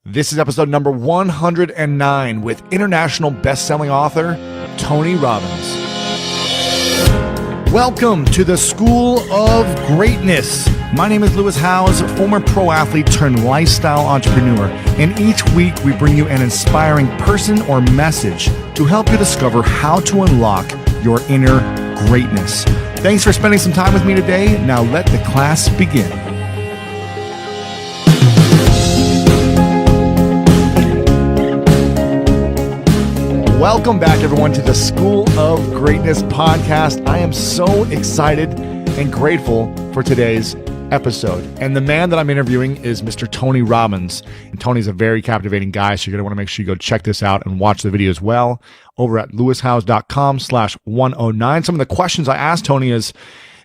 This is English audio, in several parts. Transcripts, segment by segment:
This is episode number 109 with international best-selling author Tony Robbins. Welcome to the School of Greatness. My name is Lewis Howes, former pro athlete turned lifestyle entrepreneur, and each week we bring you an inspiring person or message to help you discover how to unlock your inner greatness. Thanks for spending some time with me today. Now let the class begin. Welcome back, everyone, to the School of Greatness podcast. I am so excited and grateful for today's episode. And the man that I'm interviewing is Mr. Tony Robbins. And Tony's a very captivating guy, so you're going to want to make sure you go check this out and watch the video as well over at lewishowes.com/109. Some of the questions I asked Tony is,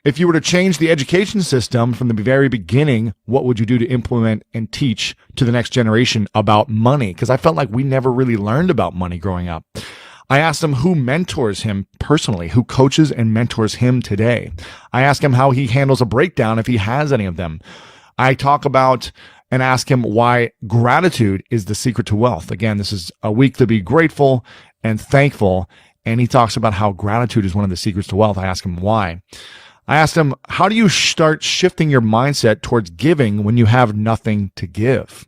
if you were to change the education system from the very beginning, what would you do to implement and teach to the next generation about money? Because I felt like we never really learned about money growing up. I asked him who mentors him personally, who coaches and mentors him today. I asked him how he handles a breakdown if he has any of them. I talk about and ask him why gratitude is the secret to wealth. Again, this is a week to be grateful and thankful. And he talks about how gratitude is one of the secrets to wealth. I ask him why. I asked him, how do you start shifting your mindset towards giving when you have nothing to give?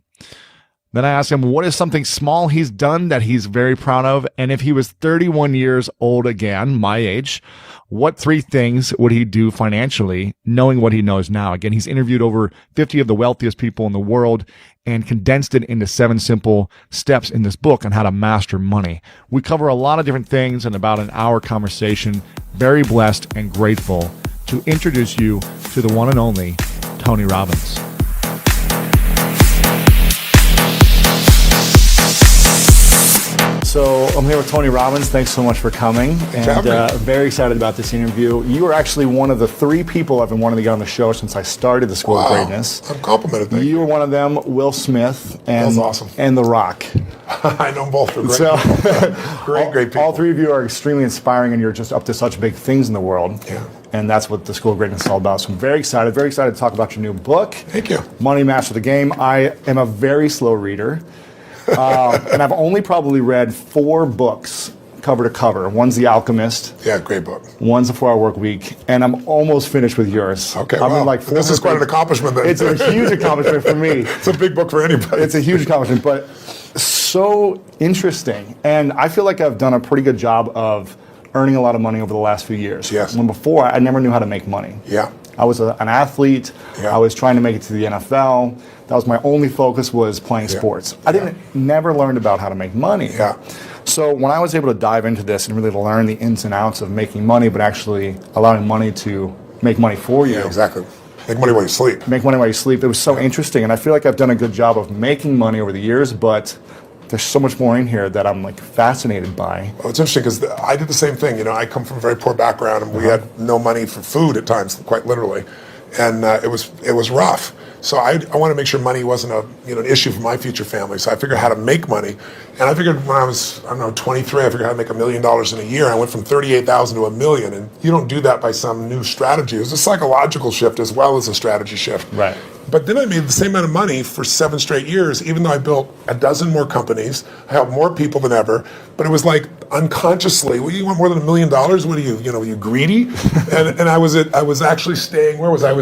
Then I asked him, what is something small he's done that he's very proud of? And if he was 31 years old again, my age, what 3 things would he do financially, knowing what he knows now? Again, he's interviewed over 50 of the wealthiest people in the world and condensed it into 7 simple steps in this book on how to master money. We cover a lot of different things in about an hour conversation. Very blessed and grateful to introduce you to the one and only Tony Robbins. So I'm here with Tony Robbins. Thanks so much for coming. And very excited about this interview. You are actually one of the 3 people I've been wanting to get on the show since I started the School of Greatness. I'm complimented. Thank you were one of them, Will Smith, and, awesome. and The Rock. I know them both. They're great. So, great people. All 3 of you are extremely inspiring, and you're just up to such big things in the world. Yeah. And that's what the School of Greatness is all about. So I'm very excited to talk about your new book. Thank you. Money Master the Game. I am a very slow reader. And I've only probably read 4 books cover to cover. One's The Alchemist. Yeah, great book. One's The 4-Hour Work Week. And I'm almost finished with yours. Okay, I'm in like this is quite an accomplishment then. It's a huge accomplishment for me. It's a big book for anybody. It's a huge accomplishment, but so interesting. And I feel like I've done a pretty good job of earning a lot of money over the last few years. Yes. When before, I never knew how to make money. Yeah. I was an athlete. Yeah. I was trying to make it to the NFL. That was my only focus, was playing sports. I never learned about how to make money. Yeah. So when I was able to dive into this and really learn the ins and outs of making money, but actually allowing money to make money for you. Yeah, exactly. Make money while you sleep. Make money while you sleep. It was so interesting. And I feel like I've done a good job of making money over the years, but there's so much more in here that I'm like fascinated by. Well, it's interesting because I did the same thing. You know, I come from a very poor background, and we had no money for food at times, quite literally, and it was rough. So I want to make sure money wasn't an issue for my future family. So I figured out how to make money, and I figured when I was 23, I figured out how to make $1 million in a year. I went from 38,000 to $1 million, and you don't do that by some new strategy. It was a psychological shift as well as a strategy shift. Right. But then I made the same amount of money for 7 straight years, even though I built a dozen more companies. I helped more people than ever. But it was like unconsciously, well, you want more than $1 million? What are you, are you greedy? and I was actually staying, where was I? I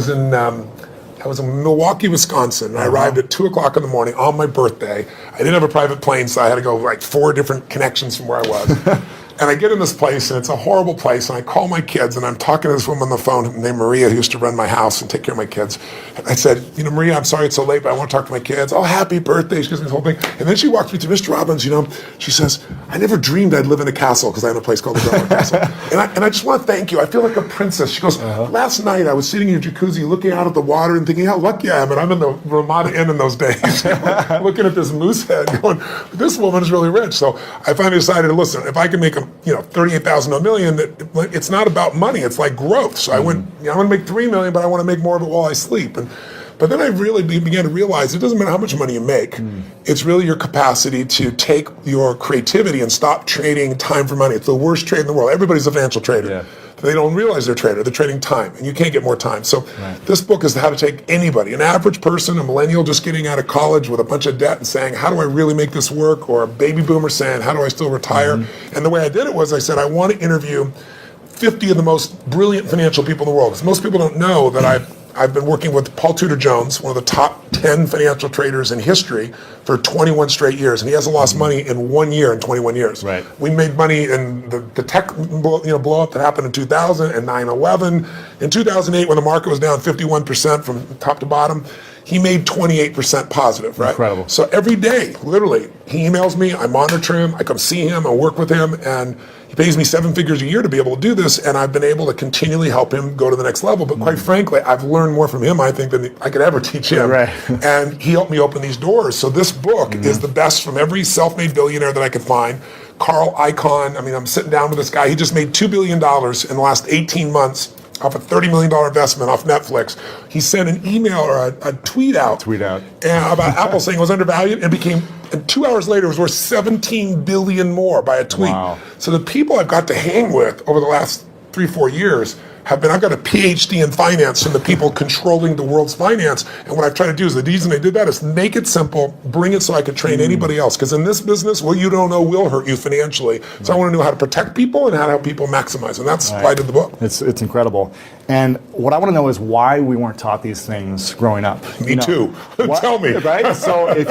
was in Milwaukee, Wisconsin, and I arrived at 2 o'clock in the morning on my birthday. I didn't have a private plane, so I had to go like 4 different connections from where I was. And I get in this place, and it's a horrible place, and I call my kids, and I'm talking to this woman on the phone named Maria, who used to run my house and take care of my kids. And I said, Maria, I'm sorry it's so late, but I want to talk to my kids. Oh, happy birthday. She gives me this whole thing. And then she walks me to Mr. Robbins, she says, I never dreamed I'd live in a castle, because I have a place called the Drummer Castle. And I just want to thank you. I feel like a princess. She goes, last night I was sitting in your jacuzzi looking out at the water and thinking how lucky I am. And I'm in the Ramada Inn in those days, looking at this moose head going, this woman is really rich. So I finally decided, listen, if I can make 38,000 to $1 million, it's not about money. It's like growth. So I went, I want to make $3 million, but I want to make more of it while I sleep. But But then I really began to realize it doesn't matter how much money you make. It's really your capacity to take your creativity and stop trading time for money. It's the worst trade in the world. Everybody's a financial trader. Yeah. They don't realize they're a trader. They're trading time, and you can't get more time. So this book is how to take anybody, an average person, a millennial just getting out of college with a bunch of debt and saying, how do I really make this work? Or a baby boomer saying, how do I still retire? And the way I did it was I said, I want to interview 50 of the most brilliant financial people in the world. Because most people don't know that I've been working with Paul Tudor Jones, one of the top 10 financial traders in history, for 21 straight years, and he hasn't lost money in 1 year in 21 years. Right. We made money in the tech blow up that happened in 2000 and 9/11. In 2008, when the market was down 51% from top to bottom, he made 28% positive, right? Incredible. So every day, literally, he emails me, I monitor him, I come see him, I work with him, and he pays me 7 figures a year to be able to do this, and I've been able to continually help him go to the next level. But quite frankly, I've learned more from him, I think, than I could ever teach him. Right. And he helped me open these doors. So this book is the best from every self-made billionaire that I could find. Carl Icahn, I mean, I'm sitting down with this guy. He just made $2 billion in the last 18 months off a $30 million investment off Netflix. He sent an email or a tweet out about Apple saying it was undervalued, and 2 hours later it was worth 17 billion more by a tweet. Wow. So the people I've got to hang with over the last 3-4 years I've got a PhD in finance from the people controlling the world's finance. And what I've tried to do is the reason they did that is make it simple, bring it so I could train anybody else. Because in this business, what you don't know will hurt you financially. So I want to know how to protect people and how to help people maximize. And that's why I did the book. It's incredible. And what I want to know is why we weren't taught these things growing up. Me too. Tell me. Right? So if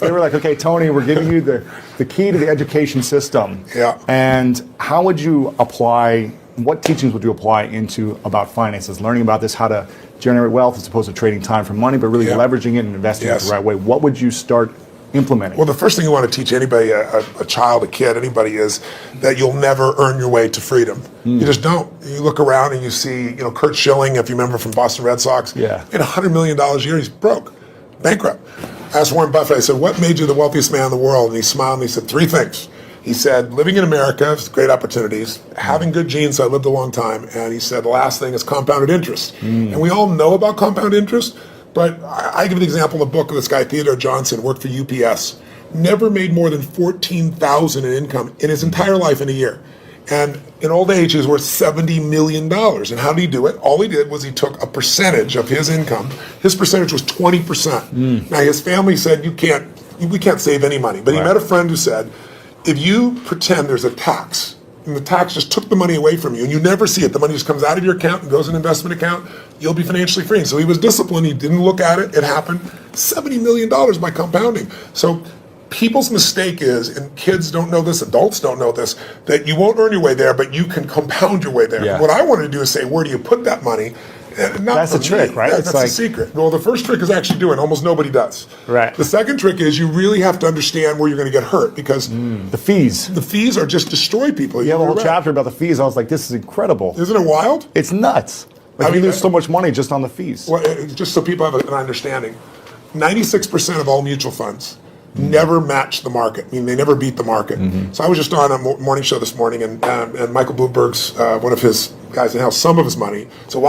they were like, okay, Tony, we're giving you the key to the education system. Yeah. And how would you apply, what teachings would you apply into about finances, learning about this, how to generate wealth as opposed to trading time for money, but really leveraging it and investing it the right way? What would you start implementing? Well, the first thing you want to teach anybody, a child, a kid, anybody, is that you'll never earn your way to freedom. You just don't. You look around and you see, Kurt Schilling, if you remember from Boston Red Sox, made $100 million a year. He's broke, bankrupt. I asked Warren Buffett, I said, what made you the wealthiest man in the world? And he smiled and he said, 3 things. He said, living in America, great opportunities, having good genes, so I lived a long time. And he said, the last thing is compounded interest. And we all know about compound interest, but I give an example in the book of this guy, Theodore Johnson, worked for UPS, never made more than $14,000 in income in his entire life in a year. And in old age, he was worth $70 million. And how did he do it? All he did was he took a percentage of his income. His percentage was 20%. Now, his family said, we can't save any money. But he met a friend who said, if you pretend there's a tax, and the tax just took the money away from you, and you never see it, the money just comes out of your account and goes in an investment account, you'll be financially free. And so he was disciplined. He didn't look at it. It happened. $70 million by compounding. So people's mistake is, and kids don't know this, adults don't know this, that you won't earn your way there, but you can compound your way there. Yeah. What I wanted to do is say, where do you put that money? That's the trick, right? That's the secret. Well, the first trick is actually doing. Almost nobody does. Right. The second trick is you really have to understand where you're going to get hurt, because the fees. The fees are just destroy people. You have a whole chapter about the fees. I was like, this is incredible. Isn't it wild? It's nuts. Like, you lose so much money just on the fees. Well, just so people have an understanding, 96% of all mutual funds never match the market. I mean, they never beat the market. So I was just on a morning show this morning, and Michael Bloomberg's, one of his guys that has some of his money. So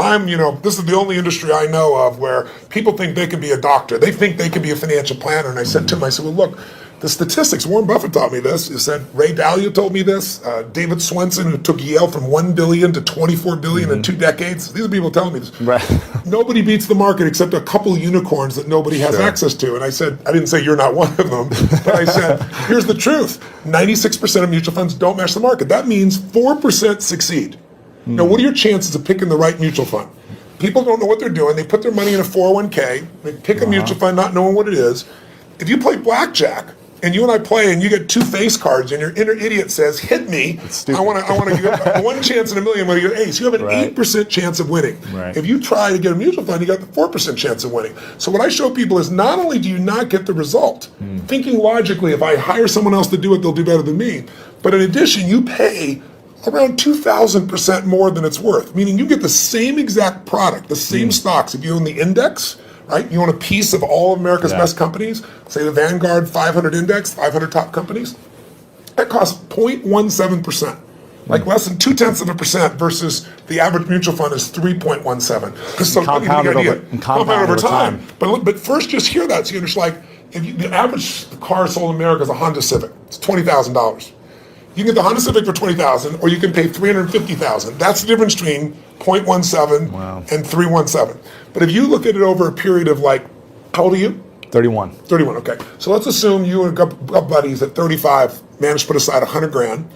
this is the only industry I know of where people think they can be a doctor. They think they can be a financial planner. And I said to him, well, look, the statistics, Warren Buffett taught me this. He said, Ray Dalio told me this. David Swenson, who took Yale from $1 billion to $24 billion in 2 decades. These are people telling me this. Right. Nobody beats the market except a couple unicorns that nobody has access to. And I said, I didn't say you're not one of them, but I said, here's the truth. 96% of mutual funds don't match the market. That means 4% succeed. Now, what are your chances of picking the right mutual fund? People don't know what they're doing. They put their money in a 401k. They pick a mutual fund not knowing what it is. If you play blackjack, and you and I play, and you get 2 face cards, and your inner idiot says, "Hit me! I want to get 1 chance in a million when you get ace." You have an 8% chance of winning. Right. If you try to get a mutual fund, you got the 4% chance of winning. So what I show people is not only do you not get the result, thinking logically, if I hire someone else to do it, they'll do better than me. But in addition, you pay around 2,000% more than it's worth. Meaning you get the same exact product, the same stocks. If you own the index. Right? You own a piece of all of America's best companies, say the Vanguard 500 index, 500 top companies. That costs 0.17%. like less than 0.2% versus the average mutual fund is 3.17. So Compounded over time. But first, just hear that. So you're just like, the average car sold in America is a Honda Civic. It's $20,000. You can get the Honda Civic for $20,000, or you can pay $350,000. That's the difference between 0.17 and 317. But if you look at it over a period of like, how old are you? 31. 31. Okay. So let's assume you and a couple buddies at 35 managed to put aside 100 grand,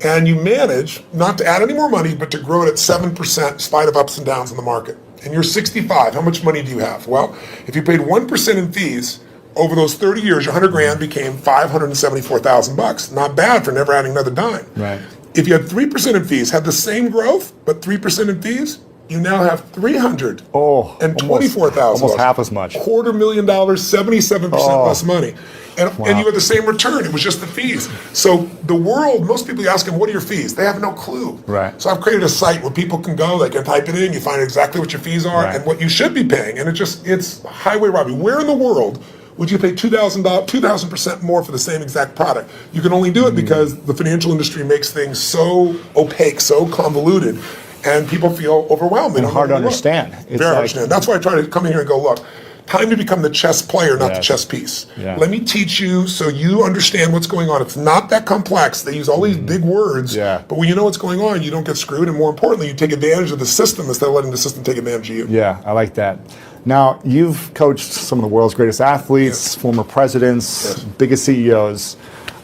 and you manage not to add any more money, but to grow it at 7% in spite of ups and downs in the market. And you're 65. How much money do you have? Well, if you paid 1% in fees, over those 30 years, your 100 grand became $574,000. Not bad for never adding another dime. Right. If you had 3% in fees, had the same growth, but 3% in fees, you now have $324,000. Almost half as much. $250,000, 77% less money. And you had the same return. It was just the fees. So the world, most people ask them, what are your fees? They have no clue. Right. So I've created a site where people can go, they can type it in, you find exactly what your fees are and what you should be paying. And it's highway robbery. Where in the world would you pay $2,000% more for the same exact product? You can only do it because the financial industry makes things so opaque, so convoluted, and people feel overwhelmed. And hard to understand. Very hard to understand. That's why I try to come in here and go, look, time to become the chess player, not the chess piece. Yeah. Let me teach you so you understand what's going on. It's not that complex. They use all these big words, but when you know what's going on, you don't get screwed, and more importantly, you take advantage of the system instead of letting the system take advantage of you. Yeah, I like that. Now, you've coached some of the world's greatest athletes, former presidents, biggest CEOs.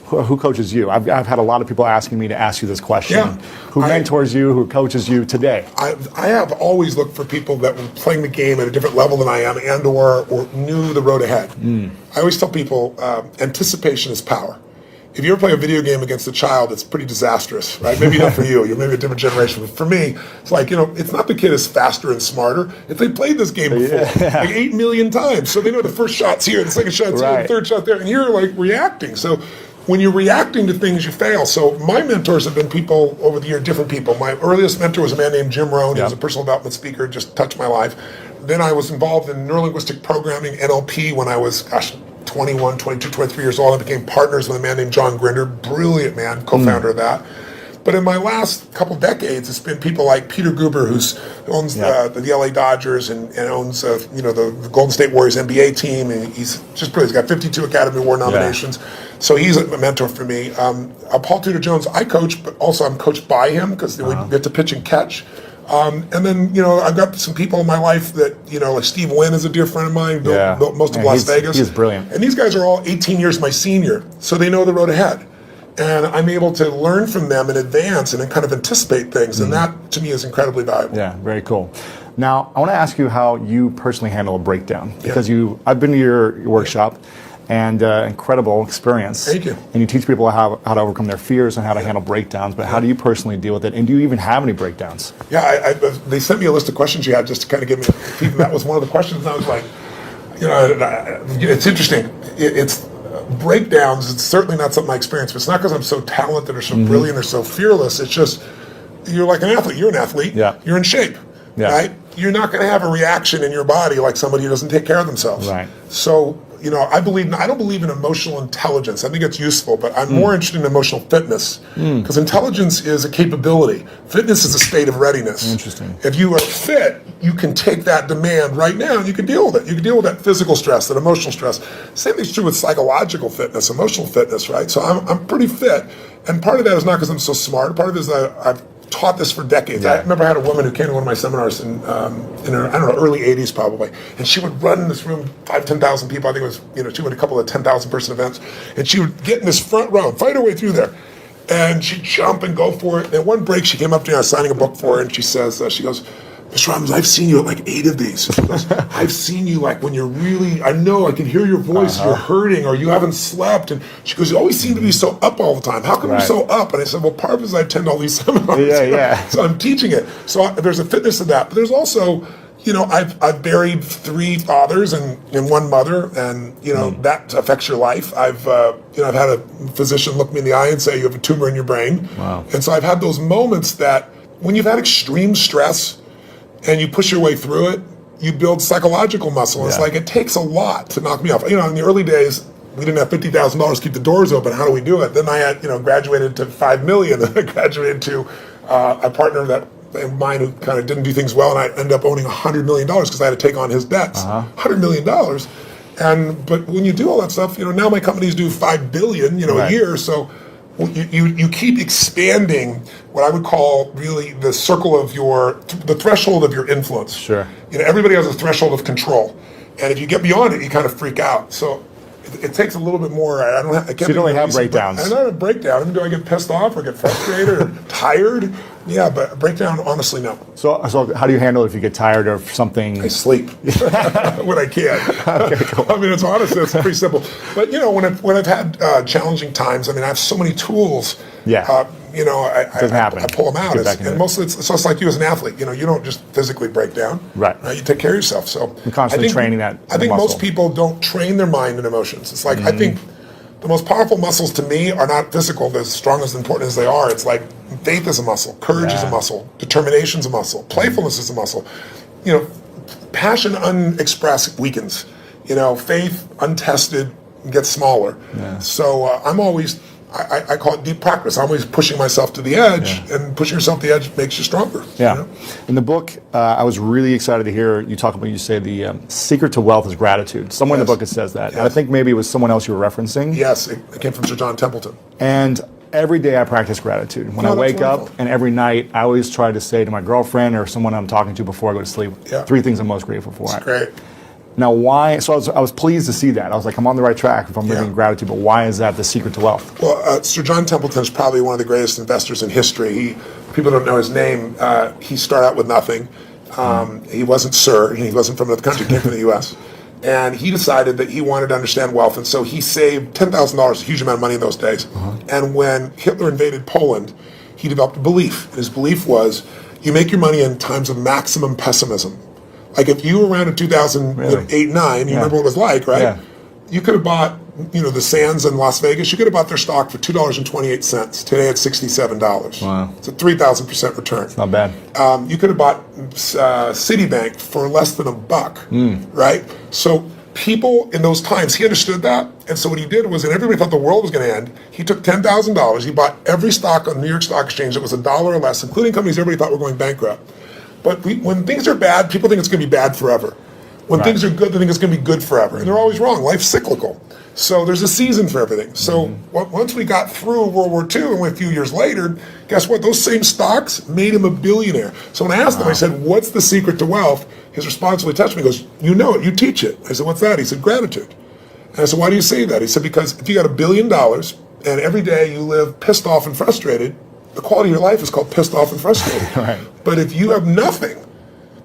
Who coaches you? I've had a lot of people asking me to ask you this question. Who mentors you? Who coaches you today? I have always looked for people that were playing the game at a different level than I am and or knew the road ahead. I always tell people anticipation is power. If you ever play a video game against a child, it's pretty disastrous, right? Maybe not for you. You're maybe a different generation. But for me, it's like, it's not the kid is faster and smarter. If they played this game before, like 8 million times, so they know the first shot's here, the second shot's here, the third shot there, and you're like reacting. So when you're reacting to things, you fail. So my mentors have been people over the year, different people. My earliest mentor was a man named Jim Rohn. He was a personal development speaker, just touched my life. Then I was involved in neurolinguistic programming, NLP, when I was, 21, 22, 23 years old. I became partners with a man named John Grinder, brilliant man, co-founder of that. But in my last couple decades, it's been people like Peter Guber, who owns the LA Dodgers and owns the Golden State Warriors NBA team, and he's just brilliant. He's got 52 Academy Award nominations, so he's a mentor for me. Paul Tudor Jones, I coach, but also I'm coached by him because we get to pitch and catch. And then, I've got some people in my life that, like Steve Wynn is a dear friend of mine, built most of Las Vegas. He's brilliant. And these guys are all 18 years my senior, so they know the road ahead. And I'm able to learn from them in advance and then kind of anticipate things. And that, to me, is incredibly valuable. Yeah, very cool. Now, I want to ask you how you personally handle a breakdown. Because I've been to your workshop, and incredible experience. Thank you. And you teach people how to overcome their fears and how to handle breakdowns. But how do you personally deal with it? And do you even have any breakdowns? Yeah, they sent me a list of questions you had just to kind of give me a peek. That was one of the questions. And I was like, it's interesting. It's breakdowns. It's certainly not something I experience. But it's not because I'm so talented or so brilliant or so fearless. It's just, you're like an athlete. You're an athlete. Yeah. You're in shape. Yeah. Right? You're not going to have a reaction in your body like somebody who doesn't take care of themselves. Right. So, I don't believe in emotional intelligence. I think it's useful, but I'm more interested in emotional fitness because intelligence is a capability. Fitness is a state of readiness. Interesting. If you are fit, you can take that demand right now and you can deal with it. You can deal with that physical stress, that emotional stress. Same thing's true with psychological fitness, emotional fitness, right? So I'm pretty fit, and part of that is not because I'm so smart. Part of it is that I've taught this for decades. I remember I had a woman who came to one of my seminars in her, early 80s probably, and she would run in this room, 10,000 people. I think it was, she went a couple of 10,000 person events, and she would get in this front row, fight her way through there, and she'd jump and go for it. And at one break, she came up to me, I was signing a book for her, and she says, she goes, Mr. Robbins, I've seen you at like 8 of these. She goes, I've seen you like when you're really, I know, I can hear your voice, you're hurting or you haven't slept. And she goes, you always seem to be so up all the time. How come you're so up? And I said, well, part of it is I attend all these seminars. So I'm teaching it. So there's a fitness to that. But there's also, I've buried 3 fathers and 1 mother, and, that affects your life. I've had a physician look me in the eye and say, you have a tumor in your brain. Wow. And so I've had those moments that when you've had extreme stress, and you push your way through it, you build psychological muscle. It's like, it takes a lot to knock me off. In the early days, we didn't have $50,000 to keep the doors open. How do we do it? Then I had, graduated to $5 million. Then I graduated to a partner of mine who kind of didn't do things well, and I ended up owning $100 million because I had to take on his debts. $100 million. But when you do all that stuff, now my companies do $5 billion, a year. So you keep expanding what I would call really the circle of the threshold of your influence. Sure. Everybody has a threshold of control, and if you get beyond it, you kind of freak out. So it takes a little bit more. I can't. So you don't really have breakdowns. I don't have a breakdown. Do I get pissed off or get frustrated or tired? Yeah, but a breakdown, honestly, no. So how do you handle it if you get tired or something? I sleep when I can. Okay, cool. I mean, it's honestly, it's pretty simple. But when I've had challenging times, I have so many tools. Yeah. I pull them out. And mostly it's just like you as an athlete. You don't just physically break down. Right. You take care of yourself. So I'm constantly training that. I think most people don't train their mind and emotions. It's like I think the most powerful muscles to me are not physical. They're as strong as important as they are. It's like faith is a muscle, courage is a muscle, determination is a muscle, playfulness is a muscle. Passion unexpressed weakens. Faith untested gets smaller. Yeah. So I'm always, I call it deep practice. I'm always pushing myself to the edge, and pushing yourself to the edge makes you stronger. Yeah. In the book, I was really excited to hear you talk about, you say the secret to wealth is gratitude. Somewhere in the book it says that. Yes. And I think maybe it was someone else you were referencing. Yes, it came from Sir John Templeton. And every day I practice gratitude. When I wake up, and every night I always try to say to my girlfriend or someone I'm talking to before I go to sleep, 3 things I'm most grateful for. That's great. Now, why? So I was pleased to see that. I was like, I'm on the right track if I'm living in gratitude. But why is that the secret to wealth? Well, Sir John Templeton is probably one of the greatest investors in history. People don't know his name. He started out with nothing. He wasn't Sir. He wasn't from another country. He came from the U.S. And he decided that he wanted to understand wealth, and so he saved $10,000, a huge amount of money in those days. And when Hitler invaded Poland, he developed a belief. And his belief was, you make your money in times of maximum pessimism. Like if you were around in 2008-9, you remember what it was like, right? Yeah. You could have bought, the Sands in Las Vegas. You could have bought their stock for $2.28. Today it's $67. Wow, it's a 3,000% return. It's not bad. You could have bought Citibank for less than $1, right? So people in those times, he understood that, and so what he did was, and everybody thought the world was going to end. He took $10,000. He bought every stock on the New York Stock Exchange that was $1 or less, including companies everybody thought were going bankrupt. But when things are bad, people think it's going to be bad forever. When things are good, they think it's going to be good forever. And they're always wrong. Life's cyclical. So there's a season for everything. So once we got through World War II and a few years later, guess what? Those same stocks made him a billionaire. So when I asked him, I said, what's the secret to wealth? His response really touched me. He goes, you know it. You teach it. I said, what's that? He said, gratitude. And I said, why do you say that? He said, because if you got $1 billion and every day you live pissed off and frustrated, the quality of your life is called pissed off and frustrated. Right. But if you have nothing,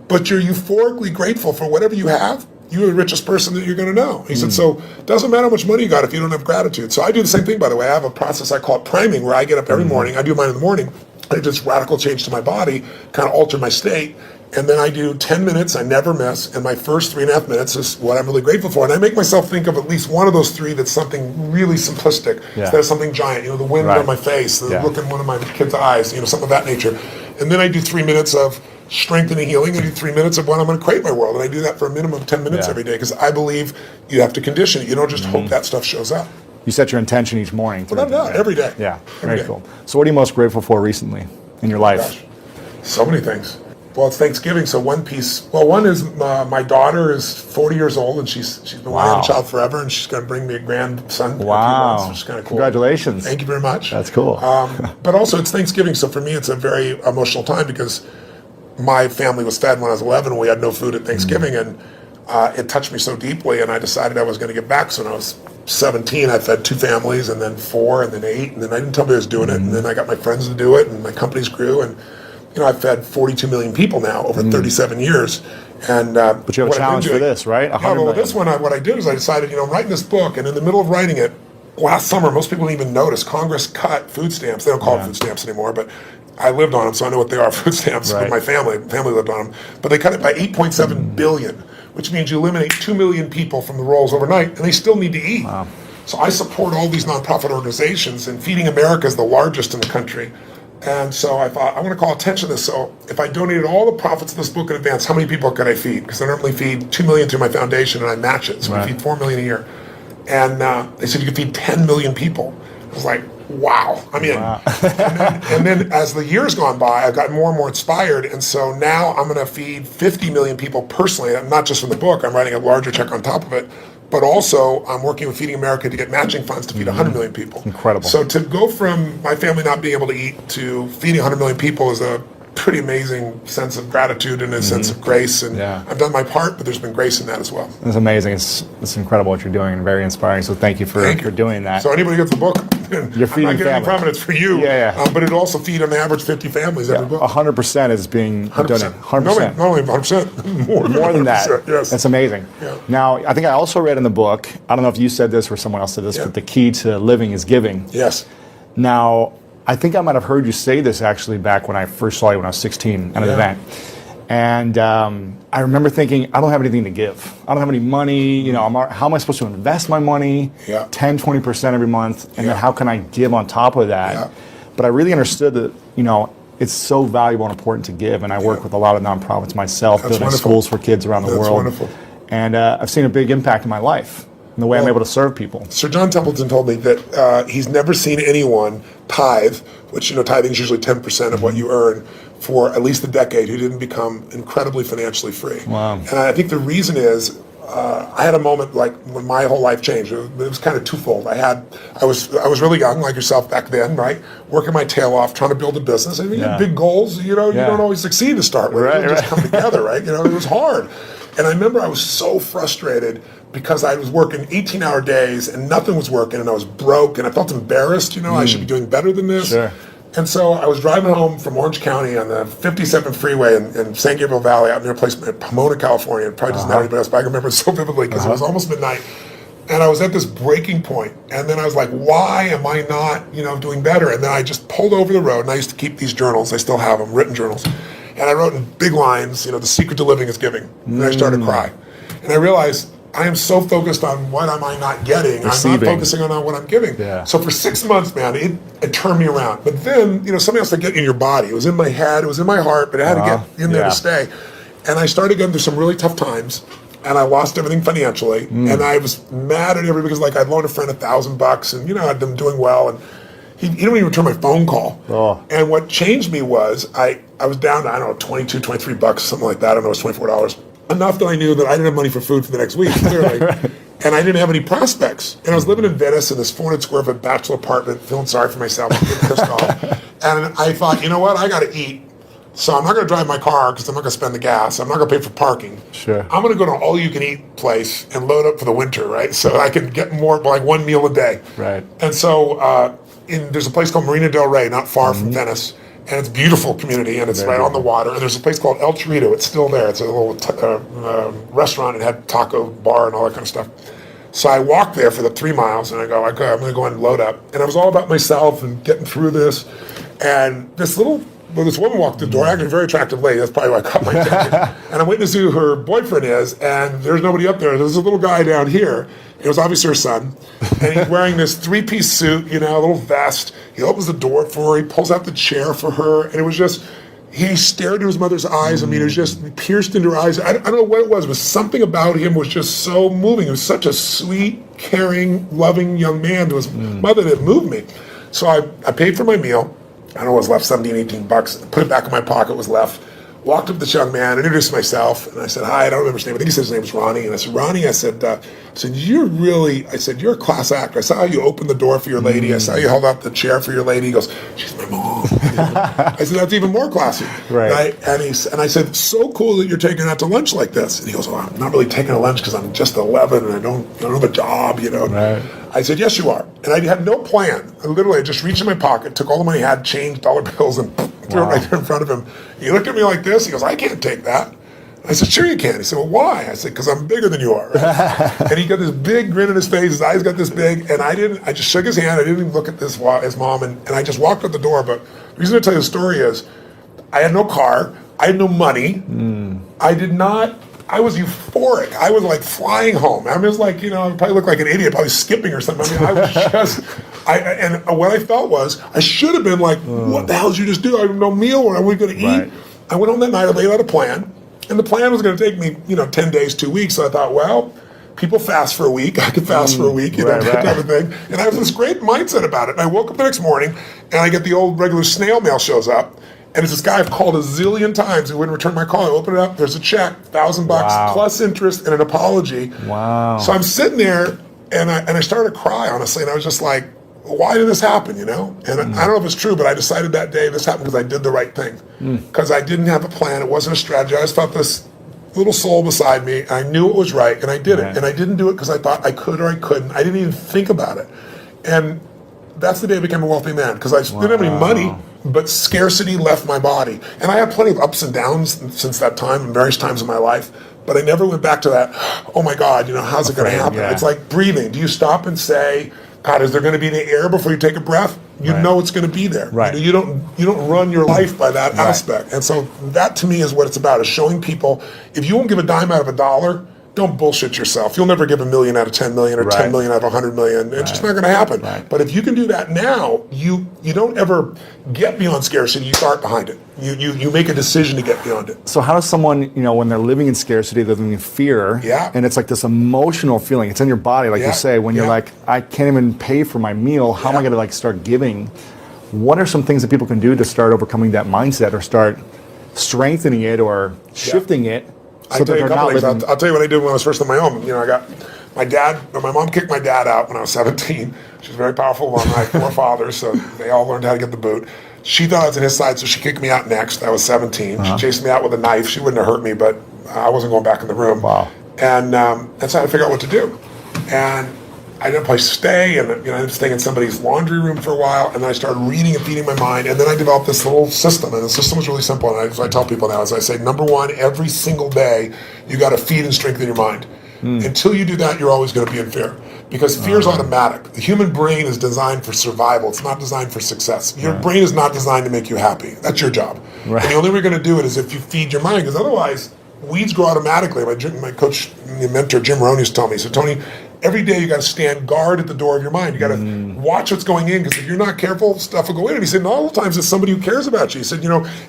but you're euphorically grateful for whatever you have, you're the richest person that you're going to know. He said, so it doesn't matter how much money you got if you don't have gratitude. So I do the same thing, by the way. I have a process I call it priming, where I get up every morning. I do mine in the morning. I do this radical change to my body, kind of alter my state. And then I do 10 minutes, I never miss, and my first 3.5 minutes is what I'm really grateful for. And I make myself think of at least one of those 3 that's something really simplistic, instead of something giant, the wind on my face, the look in one of my kids' eyes, something of that nature. And then I do 3 minutes of strength and healing, and do 3 minutes of what I'm going to create my world. And I do that for a minimum of 10 minutes every day, because I believe you have to condition it. You don't just hope that stuff shows up. You set your intention each morning. Every day. Yeah, very cool. So what are you most grateful for recently in your life? Gosh, so many things. Well, it's Thanksgiving, so one piece. Well, one is my daughter is 40 years old, and she's been wanting a child forever, and she's going to bring me a grandson in a few months, which is kind of cool. Congratulations. Thank you very much. That's cool. But also, it's Thanksgiving, so for me, it's a very emotional time, because my family was fed when I was 11, and we had no food at Thanksgiving, and it touched me so deeply, and I decided I was going to give back. So when I was 17, I fed 2 families, and then 4, and then 8, and then I didn't tell me I was doing it, and then I got my friends to do it, and my companies grew, and I've fed 42 million people now over 37 years. And but you have a challenge for this, right? This one, what I did is I decided, I'm writing this book, and in the middle of writing it, last summer, most people didn't even notice, Congress cut food stamps. They don't call it food stamps anymore, but I lived on them, so I know what they are, food stamps, with my family. Family lived on them. But they cut it by 8.7 billion, which means you eliminate 2 million people from the rolls overnight, and they still need to eat. Wow. So I support all these nonprofit organizations, and Feeding America is the largest in the country. And so I thought, I want to call attention to this. So if I donated all the profits of this book in advance, how many people could I feed? Because I normally feed 2 million through my foundation, and I match it. So we feed 4 million a year. And they said you could feed 10 million people. I was like, wow. I mean, wow. and then as the years gone by, I've gotten more and more inspired. And so now I'm going to feed 50 million people personally, not just from the book. I'm writing a larger check on top of it. But also, I'm working with Feeding America to get matching funds to feed 100 million people. Incredible. So to go from my family not being able to eat to feeding 100 million people is a pretty amazing sense of gratitude and a sense of grace. And I've done my part, but there's been grace in that as well. It's amazing. It's incredible what you're doing and very inspiring. So thank you for doing that. So anybody gets the book, you're feeding I'm not getting any prominence for you, but it'll also feed on average 50 families every book. 100% is being 100%. donated. 100%. Not only 100%, more than that. Yes. That's amazing. Yeah. Now, I think I also read in the book, I don't know if you said this or someone else said this, but the key to living is giving. Yes. Now, I think I might have heard you say this actually back when I first saw you when I was 16 at an event. And I remember thinking, I don't have anything to give. I don't have any money. You know, how am I supposed to invest my money? 10, 20% every month. And then how can I give on top of that? But I really understood that, you know, it's so valuable and important to give. And I work with a lot of nonprofits myself, building schools for kids around the world. Wonderful. And I've seen a big impact in my life. And the way I'm able to serve people. Sir John Templeton told me that he's never seen anyone tithe, which, you know, tithing is usually 10% of what you earn, for at least a decade, who didn't become incredibly financially free. Wow. And I think the reason is, I had a moment like when my whole life changed. It was kind of twofold. I was really young, like yourself back then, right? Working my tail off, trying to build a business. I mean, you have big goals, you know, you don't always succeed to start with. It just come together, right? You know, it was hard. And I remember I was so frustrated because I was working 18-hour days and nothing was working and I was broke and I felt embarrassed, you know, I should be doing better than this. Sure. And so I was driving home from Orange County on the 57th freeway in San Gabriel Valley out near a place in Pomona, California. It probably doesn't matter anybody else, but I can remember it so vividly because it was almost midnight. And I was at this breaking point. And then I was like, why am I not, you know, doing better? And then I just pulled over the road and I used to keep these journals. I still have them, written journals. And I wrote in big lines, you know, the secret to living is giving. And I started to cry. And I realized I am so focused on what am I not getting. Receiving. I'm not focusing on what I'm giving. Yeah. So for 6 months, man, it turned me around. But then, you know, something else to get in your body. It was in my head, it was in my heart, but it had to get in there to stay. And I started getting through some really tough times. And I lost everything financially. And I was mad at everybody because, like, I'd loaned a friend $1,000 and, you know, I'd been doing well. And he didn't even return my phone call. And what changed me was I was down to, I don't know, 22, 23 bucks, something like that. I don't know, it was $24. Enough that I knew that I didn't have money for food for the next week, clearly. And I didn't have any prospects. And I was living in Venice in this 400 square foot bachelor apartment, feeling sorry for myself, getting pissed off. And I thought, you know what, I got to eat. So I'm not going to drive my car because I'm not going to spend the gas. I'm not going to pay for parking. Sure. I'm going to go to an all-you-can-eat place and load up for the winter, right? So I can get more, like one meal a day. Right. And so there's a place called Marina del Rey, not far from Venice. And it's a beautiful community, and it's right on the water. And there's a place called El Chorrito. It's still there. It's a little restaurant. It had taco bar and all that kind of stuff. So I walked there for the 3 miles, and I go, okay, I'm going to go and load up. And I was all about myself and getting through this. And this woman walked through the door, actually a very attractive lady. That's probably why I caught my attention. And I'm waiting to see who her boyfriend is, and there's nobody up there. There's a little guy down here. It was obviously her son. And he's wearing this 3-piece suit, you know, a little vest. He opens the door for her. He pulls out the chair for her. And it was just, he stared into his mother's eyes. I mean, it was just pierced into her eyes. I don't know what it was, but something about him was just so moving. He was such a sweet, caring, loving young man to his mother that moved me. So I paid for my meal. I don't know what was left, 17, 18 bucks. Put it back in my pocket, was left. Walked up to this young man, introduced myself, and I said, hi, I don't remember his name. I think he said his name was Ronnie. And I said, Ronnie, I said, you're a class actor. I saw how you opened the door for your lady. I saw you held out the chair for your lady. He goes, she's my mom. I said, that's even more classy. Right? And I said, so cool that you're taking her out to lunch like this. And he goes, well, I'm not really taking her lunch because I'm just 11 and I don't have a job, you know. Right. I said, yes, you are. And I had no plan. I just reached in my pocket, took all the money I had, changed dollar bills, and threw it right there in front of him. He looked at me like this. He goes, I can't take that. I said, sure you can. He said, well, why? I said, because I'm bigger than you are. Right? And he got this big grin on his face. His eyes got this big. And I just shook his hand. I didn't even look at his mom. And I just walked out the door. But the reason I tell you the story is I had no car. I had no money. I was euphoric. I was like flying home. I mean, it was like, you know, I probably looked like an idiot, probably skipping or something. I mean, I was just, and what I felt was, I should have been like, what the hell did you just do? I have no meal. What are we going to eat? Right. I went home that night, I laid out a plan. And the plan was going to take me, 10 days, 2 weeks. So I thought, well, people fast for a week. I could fast for a week, that type of thing. And I have this great mindset about it. And I woke up the next morning, and I get the old regular snail mail shows up. And it's this guy I've called a zillion times who wouldn't return my call. I open it up, there's a check, $1,000 plus interest and an apology. Wow. So I'm sitting there, and I started to cry, honestly, and I was just like, why did this happen, And I don't know if it's true, but I decided that day this happened because I did the right thing. Because I didn't have a plan, it wasn't a strategy. I just felt this little soul beside me. I knew it was right, and I did it. And I didn't do it because I thought I could or I couldn't. I didn't even think about it. And that's the day I became a wealthy man, because I didn't have any money, but scarcity left my body. And I had plenty of ups and downs since that time, in various times in my life, but I never went back to that, oh my God, how's it going to happen? It's like breathing. Do you stop and say, God, is there going to be any air before you take a breath? You know it's going to be there. Right. You don't run your life by that aspect. And so that to me is what it's about, is showing people, if you won't give a dime out of $1, don't bullshit yourself. You'll never give $1 million out of 10 million or 10 million out of 100 million. It's just not going to happen. But if you can do that now, you don't ever get beyond scarcity. You start behind it. You make a decision to get beyond it. So how does someone, when they're living in scarcity, they're living in fear, and it's like this emotional feeling. It's in your body, like you say, when you're like, I can't even pay for my meal. How am I going to start giving? What are some things that people can do to start overcoming that mindset, or start strengthening it, or shifting it? I'll tell you a couple things. I'll tell you what I did when I was first on my own. I got my mom kicked my dad out when I was 17. She was a very powerful woman. I had 4 fathers, so they all learned how to get the boot. She thought I was on his side, so she kicked me out next. I was 17. She chased me out with a knife. She wouldn't have hurt me, but I wasn't going back in the room. Wow. And that's how I figured out what to do. And I didn't place to stay, and I ended up staying in somebody's laundry room for a while, and then I started reading and feeding my mind, and then I developed this little system, and the system was really simple, and I tell people now, as I say, number one, every single day, you got to feed and strengthen your mind. Until you do that, you're always going to be in fear, because fear is automatic. The human brain is designed for survival. It's not designed for success. Your brain is not designed to make you happy. That's your job. And the only way you're going to do it is if you feed your mind, because otherwise, weeds grow automatically. My coach, my mentor, Jim Rohn, used to tell me, so Tony, every day you got to stand guard at the door of your mind. You got to watch what's going in, because if you're not careful, stuff will go in. And he said, all the times it's somebody who cares about you. He said,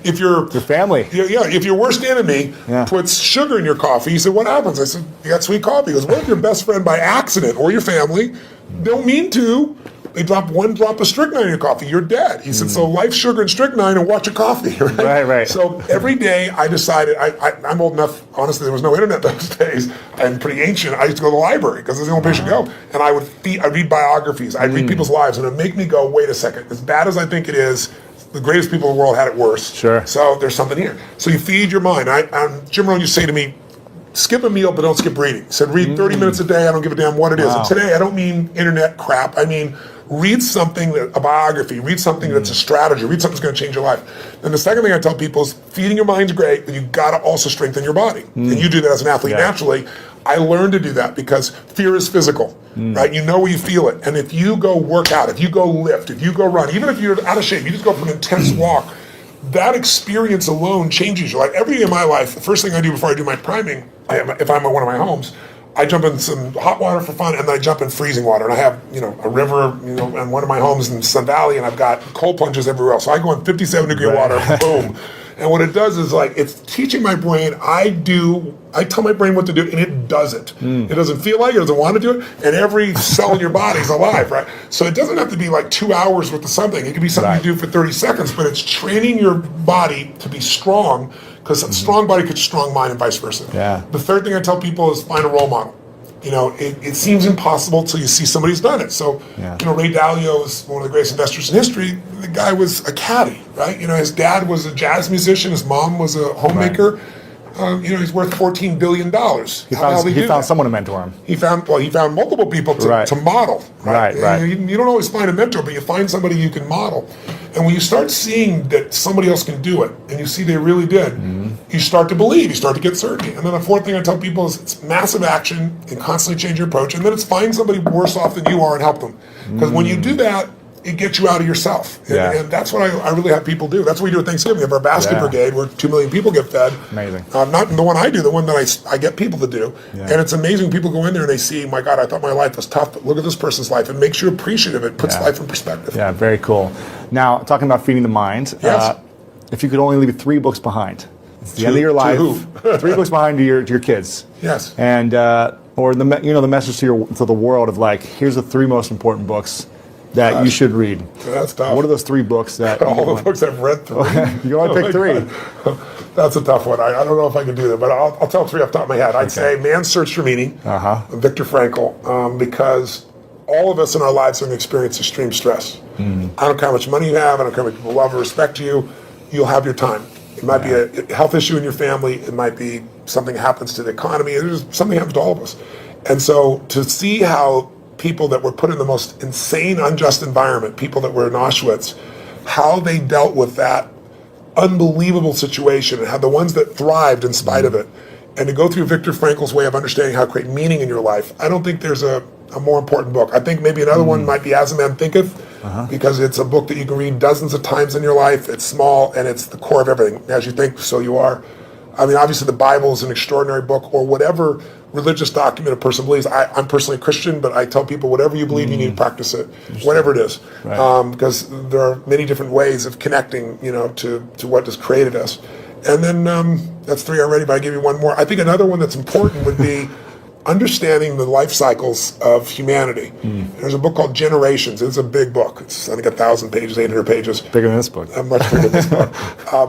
if your family, if your worst enemy puts sugar in your coffee, he said, what happens? I said, you got sweet coffee. He goes, what if your best friend by accident, or your family don't mean to, they drop one drop of strychnine in your coffee, you're dead. He said, so life, sugar, and strychnine, and watch a coffee. Right. So every day I decided, I'm old enough, honestly, there was no internet those days. I'm pretty ancient. I used to go to the library, because that's the only place you go. And I'd read biographies. I'd read people's lives, and it'd make me go, wait a second. As bad as I think it is, the greatest people in the world had it worse. Sure. So there's something here. So you feed your mind. Jim Rohn used to say to me, skip a meal, but don't skip reading. He said, read 30 minutes a day. I don't give a damn what it is. And today, I don't mean internet crap. I mean, read something, a biography, read something that's a strategy, read something that's going to change your life. And the second thing I tell people is feeding your mind's great, but you've got to also strengthen your body. And you do that as an athlete naturally. I learned to do that because fear is physical, right? You know where you feel it. And if you go work out, if you go lift, if you go run, even if you're out of shape, you just go for an intense walk, that experience alone changes your life. Every day of my life, the first thing I do before I do my priming, if I'm at one of my homes, I jump in some hot water for fun, and then I jump in freezing water. And I have, a river, in one of my homes in Sun Valley, and I've got cold plunges everywhere else. So I go in 57-degree water, boom. And what it does is it's teaching my brain, I tell my brain what to do, and it does it. It doesn't feel like it, doesn't want to do it, and every cell in your body is alive, right? So it doesn't have to be 2 hours worth of something. It can be something you do for 30 seconds, but it's training your body to be strong, because a strong body creates a strong mind and vice versa. Yeah. The third thing I tell people is find a role model. It seems impossible till you see somebody who's done it. So, Ray Dalio is one of the greatest investors in history. The guy was a caddy, right? His dad was a jazz musician. His mom was a homemaker. He's worth $14 billion. He found someone to mentor him. He found multiple people to model. Right. You don't always find a mentor, but you find somebody you can model. And when you start seeing that somebody else can do it, and you see they really did, you start to believe, you start to get certainty. And then the fourth thing I tell people is it's massive action and constantly change your approach, and then it's find somebody worse off than you are and help them. Because when you do that, it gets you out of yourself. And that's what I really have people do. That's what we do at Thanksgiving. We have our basket brigade where 2 million people get fed. Amazing. Not the one I do, the one that I get people to do. And it's amazing. People go in there and they see, my God, I thought my life was tough, but look at this person's life. It makes you appreciative. It puts life in perspective. Yeah, very cool. Now, talking about feeding the mind, if you could only leave 3 books behind, It's the end of your life. To who? 3 books behind to your kids. Yes. And or the message to the world of like, here's the 3 most important books that you should read. That's tough. What are those 3 books that all the books I've read through? You only pick 3. That's a tough one. I don't know if I can do that, but I'll tell 3 off the top of my head. I'd say Man's Search for Meaning, Viktor Frankl, because all of us in our lives are going to experience extreme stress. I don't care how much money you have. I don't care how much people love or respect you. You'll have your time. It might be a health issue in your family. It might be something happens to the economy. There's something happens to all of us. And so to see how people that were put in the most insane, unjust environment, people that were in Auschwitz, how they dealt with that unbelievable situation and how the ones that thrived in spite of it, and to go through Viktor Frankl's way of understanding how to create meaning in your life, I don't think there's a more important book. I think maybe another one might be As a Man Thinketh, because it's a book that you can read dozens of times in your life. It's small, and it's the core of everything. As you think, so you are. I mean, obviously the Bible is an extraordinary book, or whatever religious document a person believes. I'm personally a Christian, but I tell people whatever you believe, you need to practice it, whatever it is. Right. Because there are many different ways of connecting, to what has created us. And then that's 3 already, but I give you one more. I think another one that's important would be understanding the life cycles of humanity. There's a book called Generations. It's a big book. It's, I think, 1,000 pages, 800 pages. Bigger than this book. Much bigger than this book.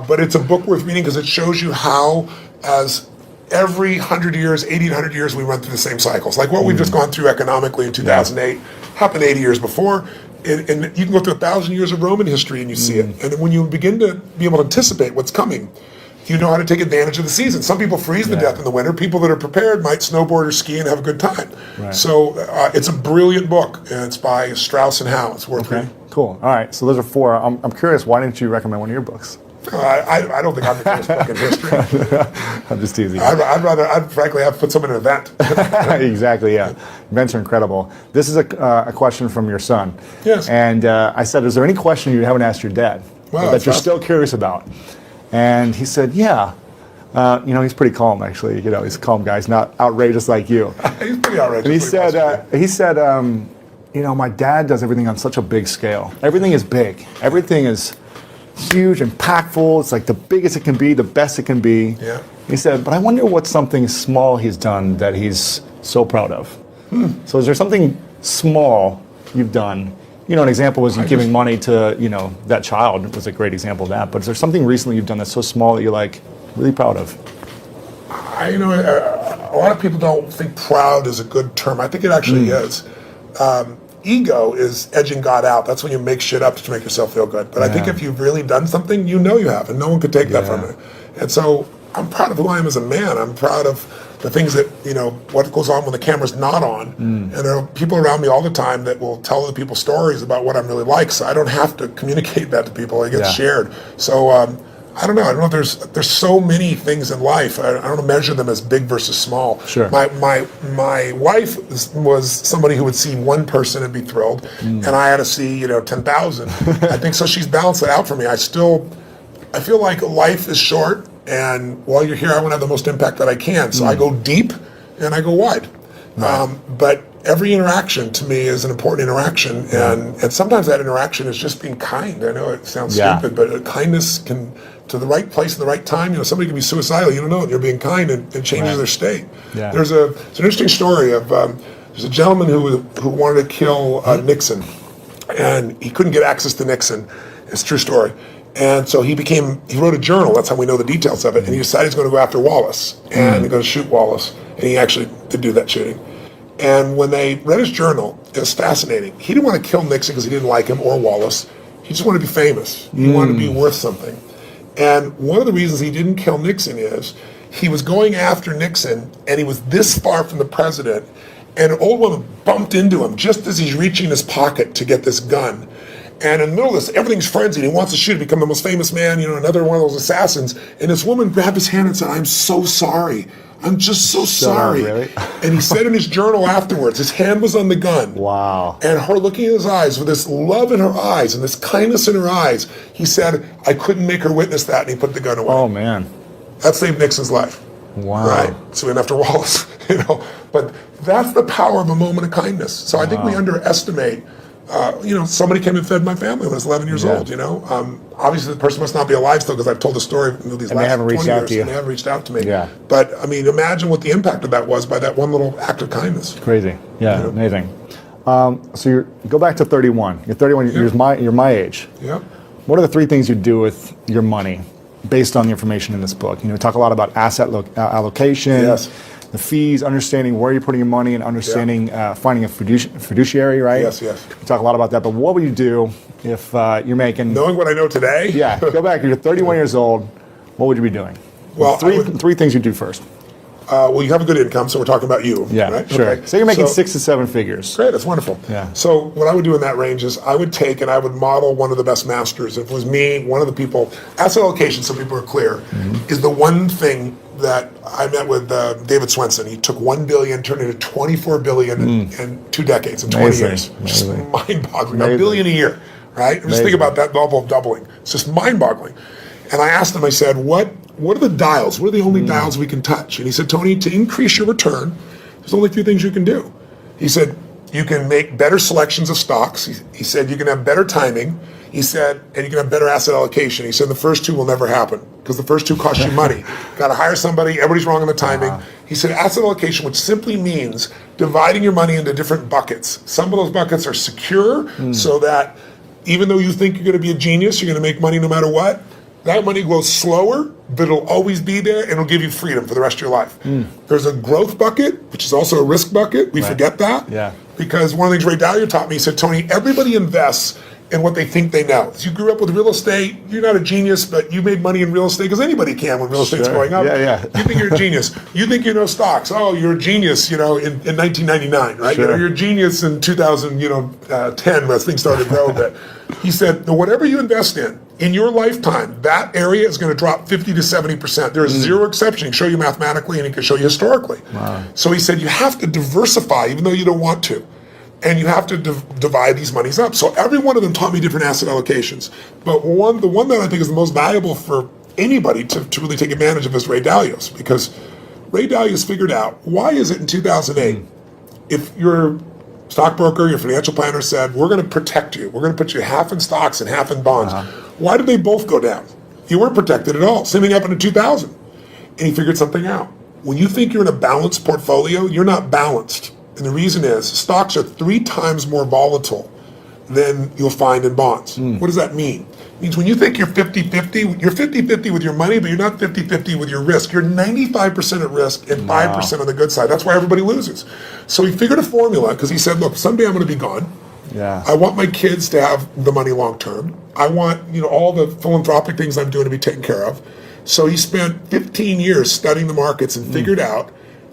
But it's a book worth reading because it shows you how, as every 100 years, 80, 100 years, we run through the same cycles. Like what we've just gone through economically in 2008 happened 80 years before. And you can go through 1,000 years of Roman history and you see it. And when you begin to be able to anticipate what's coming, you know how to take advantage of the season. Some people freeze to death in the winter. People that are prepared might snowboard or ski and have a good time. Right. So it's a brilliant book, and it's by Strauss and Howe. It's worth reading. Cool. All right. So those are 4. I'm curious. Why didn't you recommend one of your books? I don't think I'm the greatest book in history. I'm just teasing. I'd frankly have put some in an event. Exactly. Yeah. Events are incredible. This is a question from your son. Yes. And I said, is there any question you haven't asked your dad that you're still curious about? And he said, yeah. He's pretty calm, actually. He's a calm guy. He's not outrageous like you. He's pretty outrageous. And he said, my dad does everything on such a big scale. Everything is big. Everything is huge, impactful. It's like the biggest it can be, the best it can be. Yeah. He said, but I wonder what something small he's done that he's so proud of. So is there something small you've done? An example was you giving money to, that child was a great example of that. But is there something recently you've done that's so small that you're like really proud of? A lot of people don't think proud is a good term. I think it actually is. Ego is edging God out. That's when you make shit up to make yourself feel good. But I think if you've really done something, you have, and no one could take that from you. And so I'm proud of who I am as a man. I'm proud of the things that, what goes on when the camera's not on. And there are people around me all the time that will tell other people stories about what I'm really like, so I don't have to communicate that to people. It gets shared. So I don't know. There's so many things in life. I don't measure them as big versus small. Sure. My wife was somebody who would see one person and be thrilled, and I had to see 10,000. I think so. She's balanced it out for me. I feel like life is short, and while you're here, I want to have the most impact that I can. So I go deep and I go wide. Right. But every interaction to me is an important interaction, and sometimes that interaction is just being kind. I know it sounds stupid, but kindness can, to the right place at the right time. Somebody can be suicidal, you don't know it, and you're being kind, and it changes their state. Yeah. It's an interesting story of there's a gentleman who wanted to kill Nixon, and he couldn't get access to Nixon. It's a true story. And so he wrote a journal. That's how we know the details of it. And he decided he's going to go after Wallace, and he's going to shoot Wallace. And he actually did do that shooting. And when they read his journal, it was fascinating. He didn't want to kill Nixon because he didn't like him or Wallace. He just wanted to be famous. He wanted to be worth something. And one of the reasons he didn't kill Nixon is he was going after Nixon, and he was this far from the president, and an old woman bumped into him just as he's reaching his pocket to get this gun. And in the middle of this, everything's frenzied. He wants to shoot, become the most famous man, another one of those assassins. And this woman grabbed his hand and said, "I'm so sorry. I'm just so sorry." Really? And he said in his journal afterwards, his hand was on the gun. Wow. And her looking in his eyes with this love in her eyes and this kindness in her eyes, he said, "I couldn't make her witness that," and he put the gun away. Oh, man. That saved Nixon's life. Wow. Right. So we went after Wallace, But that's the power of a moment of kindness. So I think we underestimate somebody came and fed my family when I was 11 years old, Obviously, the person must not be alive still because I've told the story these last 20 years. And they haven't reached out to me. Yeah. But, I mean, imagine what the impact of that was by that one little act of kindness. Crazy. Yeah, amazing. So you go back to 31. You're 31, you're my age. Yep. What are the 3 things you do with your money based on the information in this book? We talk a lot about asset allocation, the fees, understanding where you're putting your money, and understanding finding a fiduciary, right? Yes. We talk a lot about that, but what would you do if you're making... Knowing what I know today? Yeah, go back, you're 31 years old, what would you be doing? Well, three things you do first. Well, you have a good income, so we're talking about you. Yeah, right? sure. Okay. So you're making 6 to 7 figures. Great, that's wonderful. Yeah. So what I would do in that range is I would take and I would model one of the best masters. If it was me, one of the people, asset allocation, so people are clear, is the one thing that I met with David Swenson. He took $1 billion, turned it into $24 billion in 2 decades, in 20 years. Just mind-boggling. $1 billion a year, right? Just think about that level of doubling. It's just mind-boggling. And I asked him, I said, what are the dials? What are the only dials we can touch? And he said, Tony, to increase your return, there's only a few things you can do. He said, you can make better selections of stocks. He said, you can have better timing. He said, and you can have better asset allocation. He said, the first 2 will never happen because the first 2 cost you money. Got to hire somebody. Everybody's wrong on the timing. He said, asset allocation, which simply means dividing your money into different buckets. Some of those buckets are secure so that even though you think you're going to be a genius, you're going to make money no matter what. That money goes slower, but it'll always be there, and it'll give you freedom for the rest of your life. There's a growth bucket, which is also a risk bucket. We forget that. Yeah. Because one of the things Ray Dalio taught me, he said, Tony, everybody invests in what they think they know. If you grew up with real estate, you're not a genius, but you made money in real estate, because anybody can when real estate's going up. Yeah. You think you're a genius. You think you know stocks. Oh, you're a genius, in 1999, right? Sure. You're a genius in 2010 when things started to grow a bit. He said, whatever you invest in your lifetime, that area is going to drop 50 to 70%. There is zero exception. He can show you mathematically and he can show you historically. Wow. So he said, you have to diversify even though you don't want to. And you have to divide these monies up. So every one of them taught me different asset allocations. But the one that I think is the most valuable for anybody to really take advantage of is Ray Dalio's. Because Ray Dalio's figured out, why is it in 2008, if your stockbroker, your financial planner said, we're going to protect you. We're going to put you half in stocks and half in bonds. Why did they both go down? You weren't protected at all. Same thing happened in 2000. And he figured something out. When you think you're in a balanced portfolio, you're not balanced. And the reason is stocks are 3 times more volatile than you'll find in bonds. What does that mean? It means when you think you're 50-50, you're 50-50 with your money, but you're not 50-50 with your risk. You're 95% at risk and 5% on the good side. That's why everybody loses. So he figured a formula because he said, look, someday I'm going to be gone. Yeah. I want my kids to have the money long term. I want all the philanthropic things I'm doing to be taken care of. So he spent 15 years studying the markets and figured out,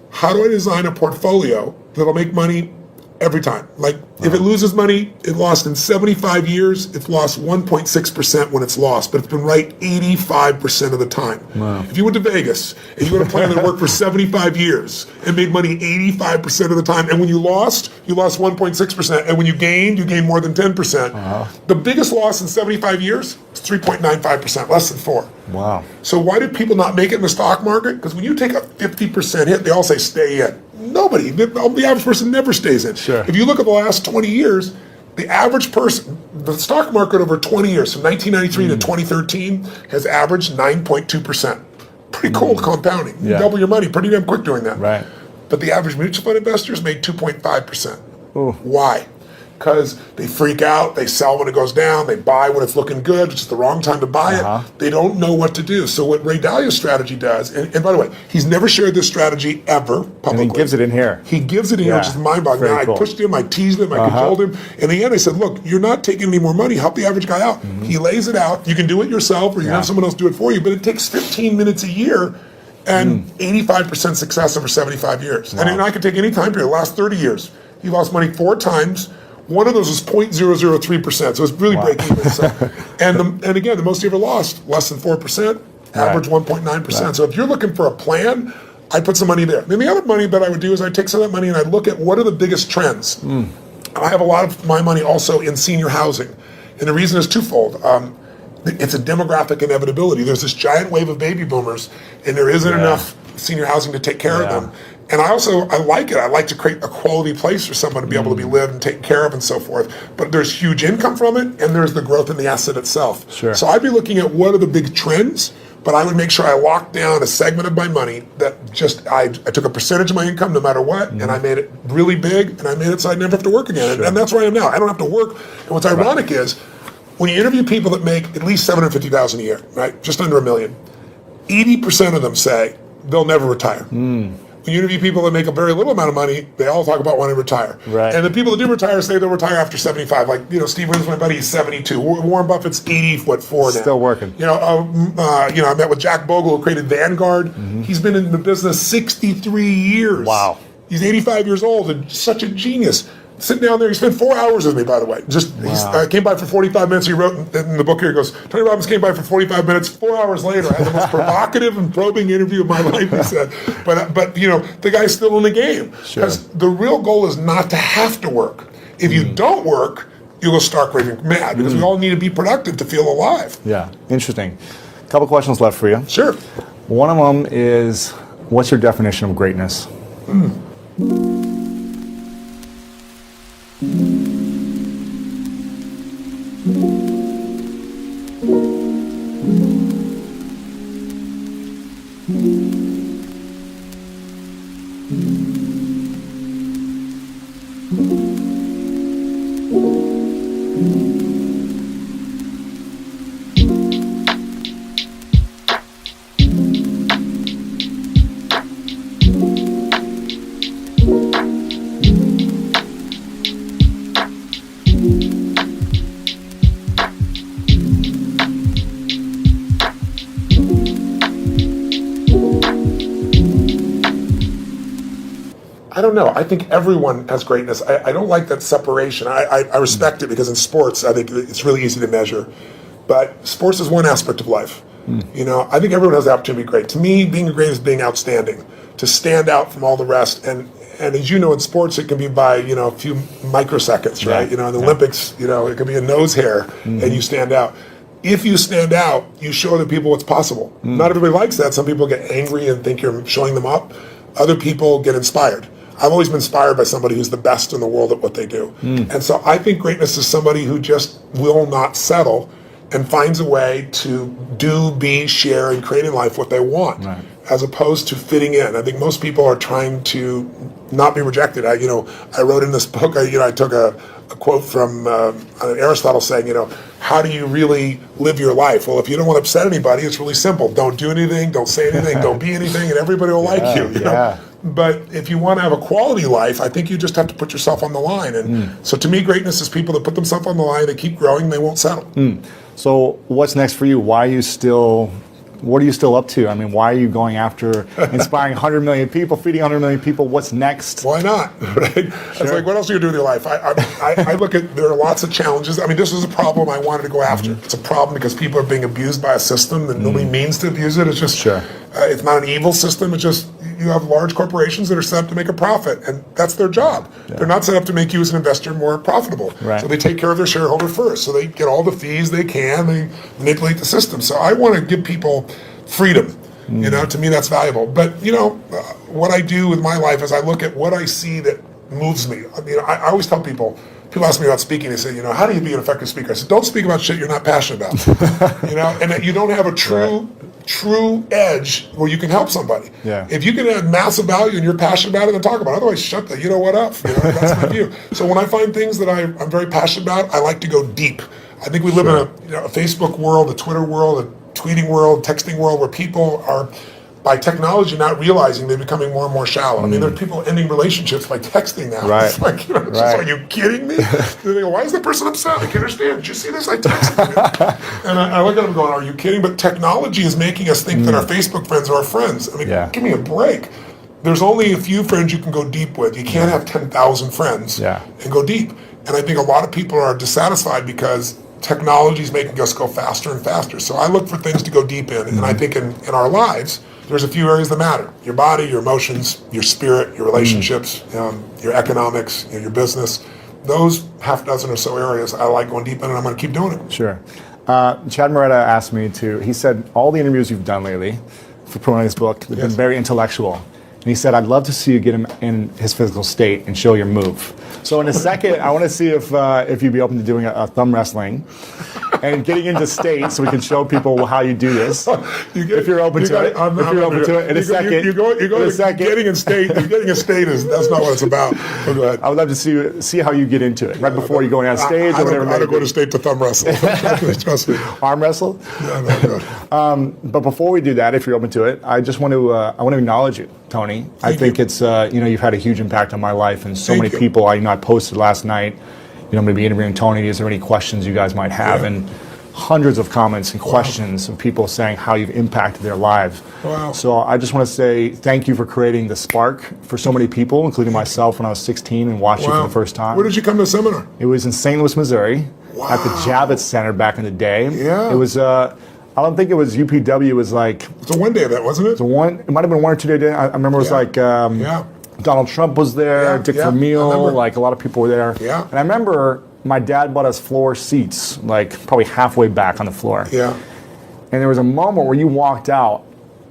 how do I design a portfolio that'll make money every time? Like, if it loses money, it lost in 75 years, it's lost 1.6% when it's lost, but it's been right 85% of the time. Wow. If you went to Vegas and you had a plan that worked for 75 years and made money 85% of the time, and when you lost 1.6%, and when you gained more than 10%. The biggest loss in 75 years is 3.95%, less than 4. Wow. So why did people not make it in the stock market? Because when you take a 50% hit, they all say stay in. Nobody, the average person never stays in. Sure. If you look at the last 20 years, the average person, the stock market over 20 years, from 1993 to 2013, has averaged 9.2%. Pretty cool compounding. You double your money pretty damn quick doing that. Right. But the average mutual fund investors made 2.5%. Ooh. Why? Because they freak out, they sell when it goes down, they buy when it's looking good, which is the wrong time to buy it. They don't know what to do. So what Ray Dalio's strategy does, and by the way, he's never shared this strategy ever publicly. And he gives it in here. He gives it in here, which is mind-boggling. Now, I pushed him, I teased him, I cajoled him. In the end, I said, look, you're not taking any more money, help the average guy out. He lays it out, you can do it yourself, or you can have someone else do it for you, but it takes 15 minutes a year, and 85% success over 75 years. Wow. And I could take any time period, the last 30 years. He lost money 4 times. One of those was 0.003%, so it's really breaking even. So. And again, the most he ever lost, less than 4%, average 1.9%. Right. So if you're looking for a plan, I'd put some money there. Then the other money that I would do is I'd take some of that money and I'd look at what are the biggest trends. I have a lot of my money also in senior housing. And the reason is twofold. It's a demographic inevitability. There's this giant wave of baby boomers, and there isn't enough senior housing to take care of them. And I like it. I like to create a quality place for someone to be able to be lived and taken care of and so forth. But there's huge income from it, and there's the growth in the asset itself. Sure. So I'd be looking at what are the big trends, but I would make sure I locked down a segment of my money that just, I took a percentage of my income no matter what, and I made it really big, and I made it so I'd never have to work again. Sure. And that's where I am now. I don't have to work. And what's ironic is, when you interview people that make at least $750,000 a year, right, just under $1 million, 80% of them say they'll never retire. When you interview people that make a very little amount of money, they all talk about wanting to retire. Right. And the people that do retire say they'll retire after 75. Like, Steve Williams, my buddy, he's 72. Warren Buffett's 84 now. Still working. I met with Jack Bogle, who created Vanguard. He's been in the business 63 years. Wow. He's 85 years old and such a genius. Sitting down there, he spent 4 hours with me, by the way. He came by for 45 minutes. He wrote in the book here, he goes, Tony Robbins came by for 45 minutes. 4 hours later, I had the most provocative and probing interview of my life, he said. But the guy's still in the game. Because the real goal is not to have to work. If you don't work, you'll go stark raving mad, because we all need to be productive to feel alive. Yeah, interesting. A couple questions left for you. Sure. One of them is, what's your definition of greatness? I don't know. I think everyone has greatness. I don't like that separation. I respect it, because in sports, I think it's really easy to measure. But sports is one aspect of life. I think everyone has the opportunity to be great. To me, being great is being outstanding, to stand out from all the rest. And as you know, in sports, it can be by a few microseconds, right? In the Olympics, it can be a nose hair, and you stand out. If you stand out, you show other people what's possible. Not everybody likes that. Some people get angry and think you're showing them up. Other people get inspired. I've always been inspired by somebody who's the best in the world at what they do. And so I think greatness is somebody who just will not settle and finds a way to do, be, share, and create in life what they want, as opposed to fitting in. I think most people are trying to not be rejected. I wrote in this book, I took a quote from Aristotle saying, how do you really live your life? Well, if you don't want to upset anybody, it's really simple. Don't do anything, don't say anything, don't be anything, and everybody will like you. You know? But if you want to have a quality life, I think you just have to put yourself on the line. And so to me, greatness is people that put themselves on the line, they keep growing, they won't settle. So what's next for you? What are you still up to? I mean, why are you going after inspiring 100 million people, feeding 100 million people? What's next? Why not? Right? It's like, what else are you going to do with your life? I look at, there are lots of challenges. I mean, this was a problem I wanted to go after. It's a problem because people are being abused by a system that nobody means to abuse it. It's just, it's not an evil system. It's just, you have large corporations that are set up to make a profit, and that's their job. They're not set up to make you as an investor more profitable. So they take care of their shareholder first. So they get all the fees they can. They manipulate the system. So I want to give people freedom. To me, that's valuable. But, what I do with my life is I look at what I see that moves me. I mean, I always tell people ask me about speaking, they say, how do you be an effective speaker? I said, don't speak about shit you're not passionate about. And that you don't have a true edge where you can help somebody. If you can add massive value and you're passionate about it, then talk about it. Otherwise, shut the what up. That's my view. So when I find things that I'm very passionate about, I like to go deep. I think we live in a Facebook world, a Twitter world, a tweeting world, texting world, where people are, by technology, not realizing they're becoming more and more shallow. I mean, there are people ending relationships by texting now. It's like, are you kidding me? They go, why is the person upset? I can't understand. Did you see this? I texted you. And I look at them going, are you kidding? But technology is making us think that our Facebook friends are our friends. I mean, give me a break. There's only a few friends you can go deep with. You can't have 10,000 friends and go deep. And I think a lot of people are dissatisfied because technology is making us go faster and faster. So I look for things to go deep in. And I think in our lives, there's a few areas that matter. Your body, your emotions, your spirit, your relationships, your economics, your business. Those half dozen or so areas I like going deep in, and I'm going to keep doing it. Sure. Chad Moretta asked me he said, all the interviews you've done lately for promoting this book, they've been very intellectual. he said, I'd love to see you get him in his physical state and show your move. So in a second, I want to see if you'd be open to doing a thumb wrestling and getting into state so we can show people how you do this. If you're open to it. If you're open to it. In a second. You go getting in state. Getting in state that's not what it's about. So go ahead. I would love to see how you get into it right before you're going on stage or whatever. I don't go to state to thumb wrestle. Trust me. Arm wrestle? No. But before we do that, if you're open to it, I just want to acknowledge you, Tony. I think it's you've had a huge impact on my life and so many people. I posted last night. I'm going to be interviewing Tony. Is there any questions you guys might have? Yeah. And hundreds of comments and questions of people saying how you've impacted their lives. Wow. So I just want to say thank you for creating the spark for so many people, including myself when I was 16 and watched you for the first time. Where did you come to the seminar? It was in St. Louis, Missouri, at the Javits Center back in the day. Yeah. It was. I don't think it was UPW. It was like. It's a one-day event, wasn't it? It might have been 1 or 2 day. I remember it was like. Donald Trump was there. Dick Vermeil. Like a lot of people were there. Yeah. And I remember my dad bought us floor seats, like probably halfway back on the floor. Yeah. And there was a moment where you walked out,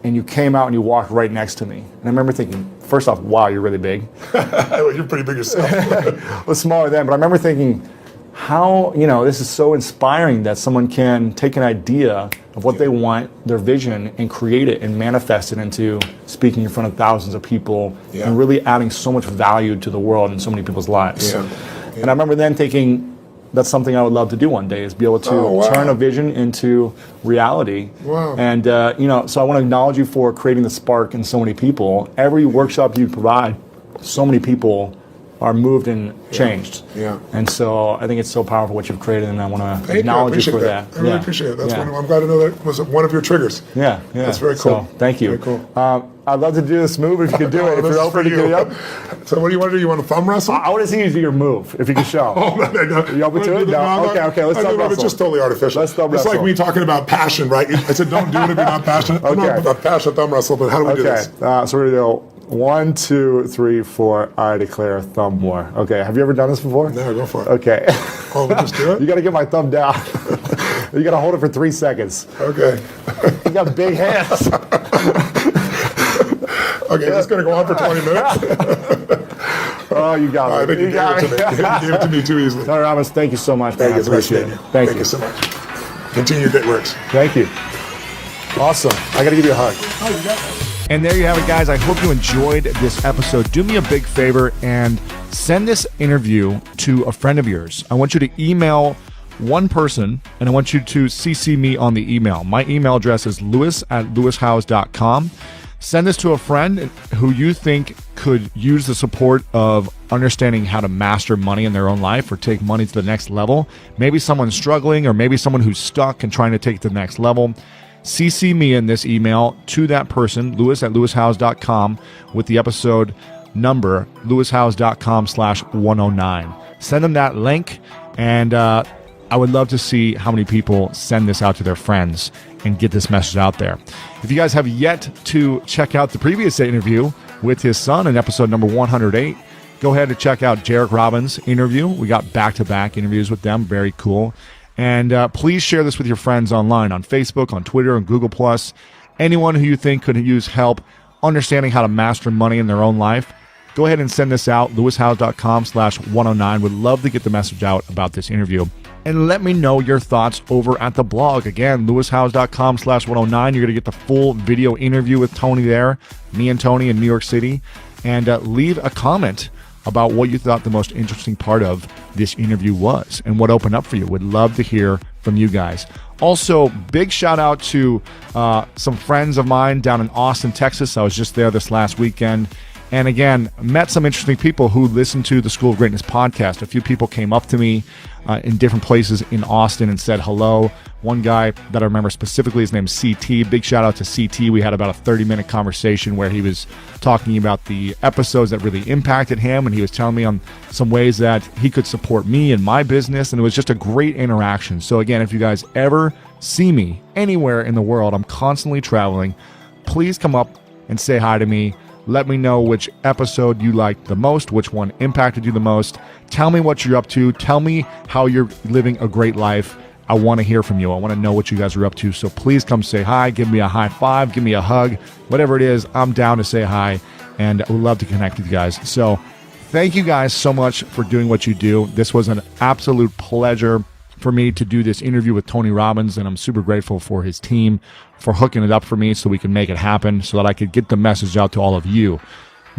and you came out and you walked right next to me. And I remember thinking, first off, wow, you're really big. Well, you're pretty big yourself. I was smaller then, but I remember thinking, how, this is so inspiring that someone can take an idea of what they want, their vision, and create it and manifest it into speaking in front of thousands of people and really adding so much value to the world and so many people's lives. Yeah. And I remember then thinking, that's something I would love to do one day, is be able to turn a vision into reality. Wow. And, so I want to acknowledge you for creating the spark in so many people. Every workshop you provide, so many people are moved and changed. Yeah. And so I think it's so powerful what you've created, and I want to acknowledge you for that. I really appreciate it. I'm glad to know that was one of your triggers. Yeah. That's very cool. So, thank you. Very cool. I'd love to do this move if you could do it. If you're open to get it up. So what do you want to do? You want to thumb wrestle? I want to see you do your move, if you can show. You open to it? No. Okay, let's thumb wrestle. It's just totally artificial. Let's thumb It's wrestle. like me talking about passion, right? I said don't do it if you're not passionate. I'm not a passionate thumb wrestle, but how do we do this? So we're going to go 1, 2, 3, 4. I declare thumb war. Okay, have you ever done this before? No, go for it. Okay. Oh, we just do it? You got to get my thumb down. You got to hold it for 3 seconds. Okay. You got big hands. Okay, this is going to go on for 20 minutes. Oh, you got I it. think you gave it to me too easily. Dr. Robbins, thank you so much. Thank you. Appreciate it. Thank you so much. Continue your great works. Thank you. Awesome. I got to give you a hug. Oh, you got it. And there you have it, guys. I hope you enjoyed this episode. Do me a big favor and send this interview to a friend of yours. I want you to email one person, and I want you to CC me on the email. My email address is lewis@lewishouse.com. Send this to a friend who you think could use the support of understanding how to master money in their own life or take money to the next level. Maybe someone struggling, or maybe someone who's stuck and trying to take it to the next level. CC me in this email to that person, lewis@lewishouse.com, with the episode number, lewishouse.com/109. Send them that link, and I would love to see how many people send this out to their friends and get this message out there. If you guys have yet to check out the previous interview with his son in episode number 108, go ahead and check out Jarek Robbins' interview. We got back-to-back interviews with them. Very cool. And please share this with your friends online, on Facebook, on Twitter, and Google+. Anyone who you think could use help understanding how to master money in their own life, go ahead and send this out, lewishouse.com/109. Would love to get the message out about this interview. And let me know your thoughts over at the blog. Again, lewishouse.com/109. You're going to get the full video interview with Tony there, me and Tony in New York City. And leave a comment about what you thought the most interesting part of this interview was and what opened up for you. Would love to hear from you guys. Also, big shout out to some friends of mine down in Austin, Texas. I was just there this last weekend. And again, met some interesting people who listen to the School of Greatness podcast. A few people came up to me in different places in Austin and said hello. One guy that I remember specifically, his name's CT. Big shout out to CT. We had about a 30-minute conversation where he was talking about the episodes that really impacted him, and he was telling me on some ways that he could support me and my business, and it was just a great interaction. So again, if you guys ever see me anywhere in the world, I'm constantly traveling, please come up and say hi to me. Let me know which episode you liked the most, which one impacted you the most. Tell me what you're up to. Tell me how you're living a great life. I want to hear from you. I want to know what you guys are up to. So please come say hi. Give me a high five. Give me a hug. Whatever it is, I'm down to say hi and I would love to connect with you guys. So thank you guys so much for doing what you do. This was an absolute pleasure for me to do this interview with Tony Robbins, and I'm super grateful for his team for hooking it up for me so we can make it happen, so that I could get the message out to all of you.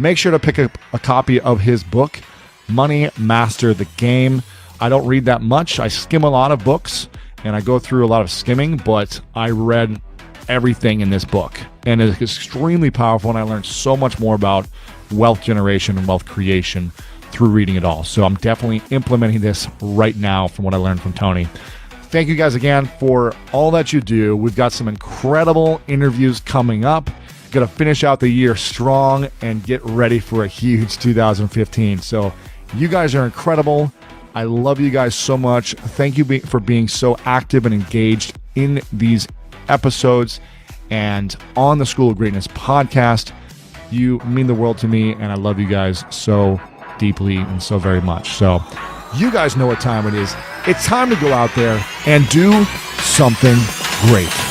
Make sure to pick up a copy of his book, Money Master the Game. I don't read that much. I skim a lot of books, and I go through a lot of skimming, but I read everything in this book, and it's extremely powerful, and I learned so much more about wealth generation and wealth creation through reading it all. So I'm definitely implementing this right now from what I learned from Tony. Thank you guys again for all that you do. We've got some incredible interviews coming up. Got to finish out the year strong and get ready for a huge 2015. So you guys are incredible. I love you guys so much. Thank you for being so active and engaged in these episodes and on the School of Greatness podcast. You mean the world to me, and I love you guys so deeply and so very much. So you guys know what time it is. It's time to go out there and do something great.